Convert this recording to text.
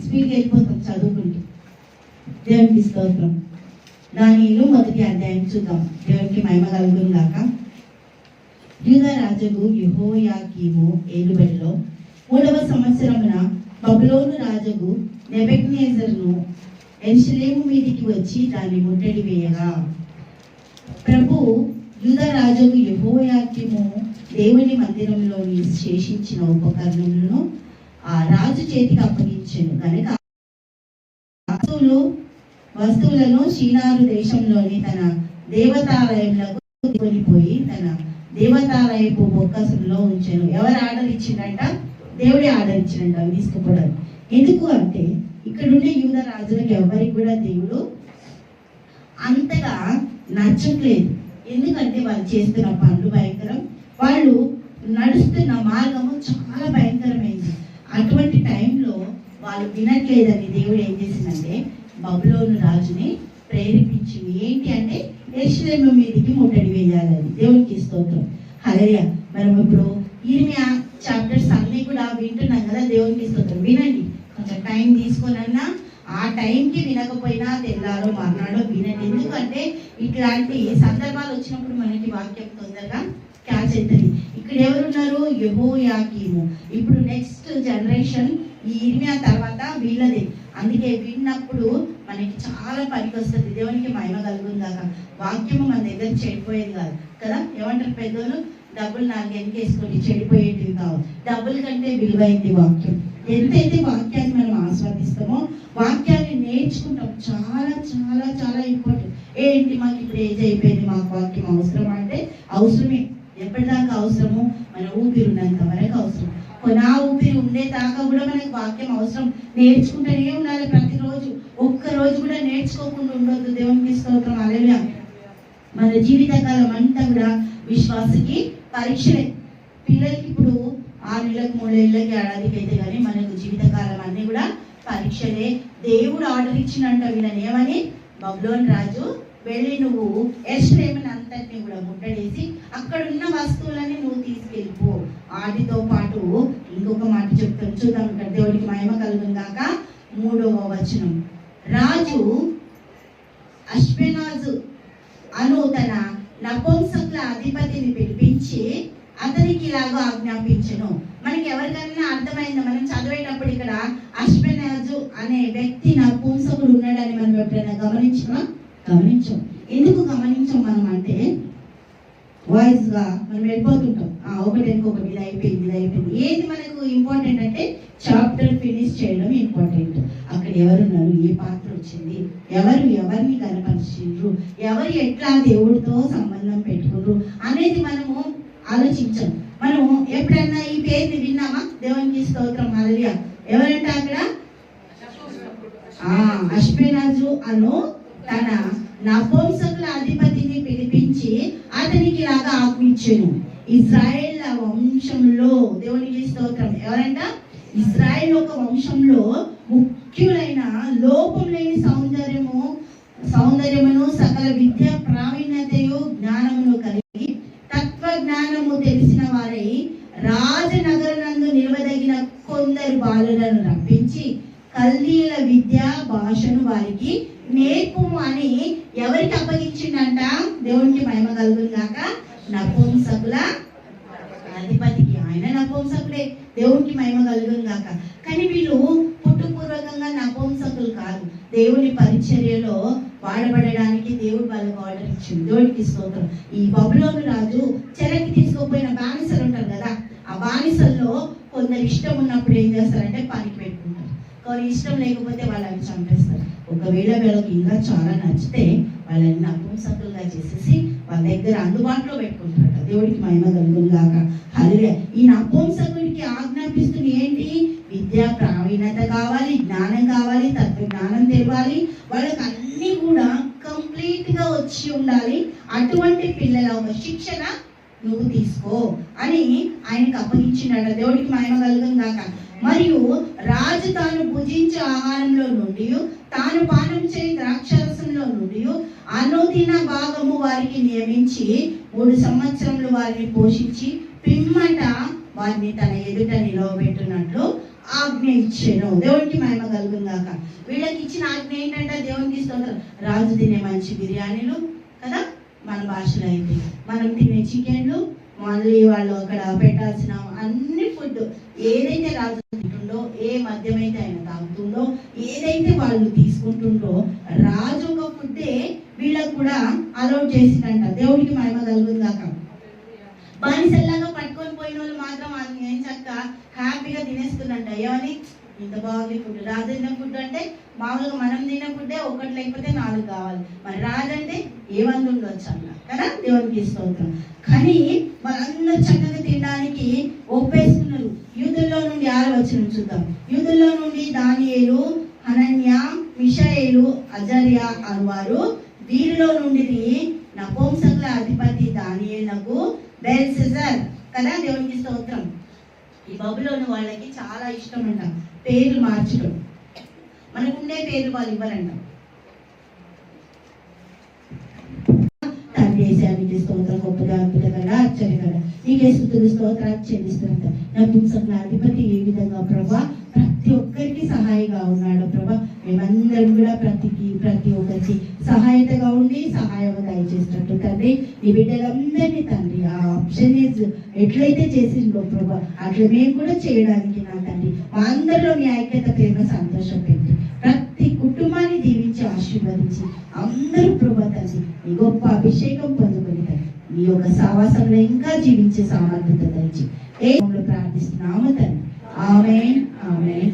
స్పీడ్గా వెళ్ళిపోతాం చదువుకుంటూ. దేవునికి స్తోత్రం. దానిలో మొదటి అధ్యాయం చూద్దాం. దేవునికి మహిమ కలుగును గాక. యూదా రాజుకు యెహోయాకీము ఏలుబడిలో 3వ సంవత్సరమున బబులోను రాజుకు నెబుకద్నెజరును యెరూషలేము మీదికి వచ్చి దాన్ని ముట్టడి వేయగా, ప్రభు యూదా రాజుకు యెహోయాకీము దేవుని మందిరంలోని శేషించిన ఉపకరణములను ఆ రాజు చేతికి అప్పగించెను గనుక వస్తువులను షీనారు దేశంలోని తన దేవతాలయములకు కొనిపోయి తన దేవతాలయపు బొక్కసంలో ఉంచెను. ఎవరు ఆర్డర్ ఇచ్చిందంట? దేవుడే ఆర్డర్ ఇచ్చిందంట అవి తీసుకుపోవడానికి. ఎందుకు అంటే ఇక్కడుండే యూదా రాజులకు ఎవరికి కూడా దేవుడు అంతగా నచ్చట్లేదు. ఎందుకంటే వాళ్ళు చేస్తున్న పనులు భయంకరం, వాళ్ళు నడుస్తున్న మార్గము చాలా భయంకరమైంది. అటువంటి టైంలో వాళ్ళు వినట్లేదని దేవుడు ఏం చేసిందంటే బబులోను రాజుని ప్రేరేపించింది. ఏంటి అంటే యెరూషలేము మీదికి ముట్టడి వేయాలని. దేవునికి స్తోత్రం. హల్లెలూయా. మనం ఇప్పుడు ఇర్మియా చాప్టర్స్ అన్ని కూడా వింటున్నాం కదా. దేవునికి స్తోత్రం. వినండి, కొంచెం టైం తీసుకొనన్నా ఆ టైంకి వినకపోయినా తెల్లారో మర్నాడో వినండి. ఎందుకంటే ఇట్లాంటి సందర్భాలు వచ్చినప్పుడు మనకి వాక్యం తొందరగా క్యాచ్ అవుతుంది. ఇక్కడ ఎవరున్నారు? యెహోయాకీము. ఇప్పుడు నెక్స్ట్ జనరేషన్ ఈ ఇర్మియా తర్వాత వీళ్ళదే. అందుకే విన్నప్పుడు మనకి చాలా పనికి వస్తుంది. దేవునికి మహిమ కలుగుందాక. వాక్యము మన దగ్గర చెడిపోయేది కాదు కదా. ఏమంటారు పెద్దోళ్ళు? డబ్బులు 4 వెనకేసుకొని చెడిపోయేటివి కావు. డబ్బుల కంటే విలువైంది వాక్యం. ఎంతైతే వాక్యాన్ని మనం ఆస్వాదిస్తామో వాక్యాన్ని నేర్చుకుంటాం. చాలా చాలా చాలా ఇంపార్టెంట్. ఏంటి మాకు ఇప్పుడు ఏజ్ అయిపోయింది, మాకు వాక్యం అవసరం అంటే అవసరమే. ఎప్పటిదాకా అవసరము? మన ఊపిరి ఉన్నంత వరకు అవసరం. నా ఊపిరి ఉండేదాకా కూడా మనకు వాక్యం అవసరం. నేర్చుకుంటూనే ఉండాలి ప్రతిరోజు. ఒక్కరోజు కూడా నేర్చుకోకుండా ఉండొద్దు. దేవునికి స్తోత్రం. హల్లెలూయా. మన జీవితకాలం అంతా కూడా విశ్వాసకి పరీక్షలే. పిల్లలకి ఇప్పుడు 6 నెలలకు 3 ఏళ్ళకి ఏడాదికి అయితే కానీ మనకు జీవితకాలం అన్ని కూడా పరీక్షలే. దేవుడు ఆర్డర్ ఇచ్చినంట వీళ్ళని ఏమని? బబులోను రాజు వెళ్ళి నువ్వు యెరూషలేముని అంతటిని కూడా ముట్టడేసి అక్కడ ఉన్న వస్తువులని నువ్వు తీసుకెళ్ళిపో. వాటితో పాటు ఇంకొక మాట చెప్తాను, చూద్దాం. ఇక్కడ దేవుడికి మహిమ కలుగును గాక. 3వ వచనం. రాజు అష్పెనాజు అను తన నపుంసకుల అధిపతిని పిలిపించి అతనికి ఇలాగో ఆజ్ఞాపించెను. మనకి ఎవరికైనా అర్థమైందా? మనం చదివేటప్పుడు ఇక్కడ అష్పెనాజు అనే వ్యక్తి నపుంసకుడు ఉన్నాడని మనం ఎప్పుడైనా గమనించాం? ఎందుకు గమనించాం మనం అంటే వాయిస్ గా మనం వెళ్ళిపోతుంటాం. ఒకటి ఇంకొకటి ఇది అయిపోయింది. ఏది మనకు ఇంపార్టెంట్ అంటే చాప్టర్ ఫినిష్ చేయడం ఇంపార్టెంట్. అక్కడ ఎవరున్నారు, ఏ పాత్ర వచ్చింది, ఎవరిని కనపరిచిండ్రు, ఎవరు ఎట్లా దేవుడితో సంబంధం పెట్టుకున్నారు అనేది మనము ఆలోచించాం. మనం ఎప్పుడన్నా ఈ పేరుని విన్నామా? దేవునికి స్తోత్రం. హల్లెలూయా. ఎవరంటే అక్కడ అష్పెనాజు అను తన నపుంసకుల అధిపతిని పిలిపించి అతనికి ఇలాగా ఆజ్ఞించెను. ఇశ్రాయేల్ వంశంలో, దేవునికి స్తోత్రం, ఎవరంట? ఇశ్రాయేల్ ఒక వంశంలో ముఖ్యులైన లోపం లేని సౌందర్యమును సకల విద్య ప్రావీణ్యతయు జ్ఞానమును కలిగి తత్వజ్ఞానము తెలిసిన వారై రాజనగరనందు నిలవదగిన కొందరు బాలులను రప్పించి కల్దీయుల విద్యా భాషను వారికి నేర్పుము అని ఎవరికి అప్పగించిందంట? దేవునికి మహిమ కలుగును గాక. నపుంసకుల అధిపతికి. ఆయన నపుంసకులే. దేవునికి మహిమ కలుగును గాక. కానీ వీళ్ళు పుట్టుపూర్వకంగా నపుంసకులు కాదు. దేవుని పరిచర్యలో వాడబడడానికి దేవుడు వాళ్ళకు ఆర్డర్ ఇచ్చింది. దేవుడికి స్తోత్రం. ఈ బబులోను రాజు చెరకి తీసుకుపోయిన బానిసలు ఉంటారు కదా, ఆ బానిసల్లో కొందరు ఇష్టం ఉన్నప్పుడు ఏం చేస్తారంటే పనికి పెట్టుకుంటారు. కొన్ని ఇష్టం లేకపోతే వాళ్ళని చంపేస్తారు. ఒకవేళ వీళ్ళకి ఇంకా చాలా నచ్చితే వాళ్ళని నపుంసకులుగా చేసేసి వాళ్ళ దగ్గర అందుబాటులో పెట్టుకుంటారట. దేవుడికి మహిమ కలుగును గాక. హల్లెలూయా. ఈ నపుంసకుడికి ఆజ్ఞాపిస్తుంది ఏంటి? విద్యా ప్రావీణ్యత కావాలి, జ్ఞానం కావాలి, తత్వజ్ఞానం తెలవాలి, వాళ్ళకి అన్ని కూడా కంప్లీట్ గా వచ్చి ఉండాలి. అటువంటి పిల్లల ఒక శిక్షణ నువ్వు తీసుకో అని ఆయనకు అప్పగించినాడ. దేవుడికి మహిమ కలుగును గాక. మరియు రాజు తాను భుజించే ఆహారంలో నుండి, తాను పానం చేయి ద్రాక్షరసంలో నుండి అనుదిన భాగము వారికి నియమించి 3 సంవత్సరములు వారిని పోషించి పిమ్మట వారిని తన ఎదుట నిలవబెట్టినట్లు ఆజ్ఞ ఇచ్చాను. దేవునికి మహిమ కలుగును గాక. వీళ్ళకి ఇచ్చిన ఆజ్ఞ ఏంటంటే దేవునికి స్తోత్రం, రాజు తినే మంచి బిర్యానీలు కదా మన భాషలో అయితే, మనం తినే చికెన్లు, మళ్ళీ వాళ్ళు అక్కడ పెట్టాల్సిన అన్ని ఫుడ్ ఏదైతే రాజు తింటుండో, ఏ మద్యం అయితే ఆయన తాగుతుండో, ఏదైతే వాళ్ళు తీసుకుంటుండో రాజు ఒక ఫుడ్డే వీళ్ళకు కూడా అలౌట్ చేసిందంట. దేవుడికి మహిమ కలుగును గాక. బానిసల్లాగా పట్టుకొని పోయిన వాళ్ళు మాత్రం ఏం చక్క హ్యాపీగా తినేస్తుందంట. ఏమని, ఇంత బాగుంది ఫుడ్. రాజు తిన్న ఫుడ్ అంటే మామూలుగా మనం తిన్న ఫుడ్డే ఒకటి లేకపోతే 4 కావాలి. మరి రాజు అంటే ఏమంది ఉండొచ్చు అన్న కదా, దేవునికి స్తోత్రం. కానీ వాళ్ళందరూ చక్కగా తినడానికి ఒప్పేసుకున్నారు. యూదుల్లో నుండి 6వ వచనం చూద్దాం. యూదుల్లో నుండి దానియేలు, హనన్య, మిషాయేలు, అజర్యా అనువారు, వీరిలో నుండి నపుంసకుల అధిపతి దానియేలునకు బెల్షెజర్ కదా, దేవునికి స్తోత్రం. ఈ బబులోను వాళ్ళకి చాలా ఇష్టం అంట పేర్లు మార్చడం. మనకుండే పేర్లు వాళ్ళు ఇవ్వరంట. తండ్రి యేసయ్యానికి స్తోత్రం, గొప్పగా అద్భుతంగా ఆశ్చర్యకరంగా నీకే స్తుతులు స్తోత్రాలు చెల్లిస్తున్నంత నపుంసకుల అధిపతి ఏ విధంగా ప్రభా ప్రతి ఒక్కరికి సహాయంగా ఉన్నాడు ప్రభా. మేమందరం కూడా ప్రతి ఒక్కరికి సహాయతగా ఉండి సహాయం దయచేసినట్టు తండ్రి, నీ బిడ్డలందరినీ తండ్రి ఆ ఆప్షన్ ఎట్లయితే చేసిందో ప్రభా అట్లా మేము కూడా చేయడానికి నా తండ్రి మా అందరిలో నీ ఐక్యత, ప్రేమ, సంతోషం పెట్టి ప్రతి కుటుంబాన్ని దీవించి ఆశీర్వదించి అందరూ ప్రభా తండ్రి నీ గొప్ప అభిషేకం పొందుకొని నీ యొక్క సావాసంలో ఇంకా జీవించే సామర్థ్యత దయచి ఏ ప్రార్థిస్తున్నాము తండ్రి. ఆమేన్, ఆమేన్.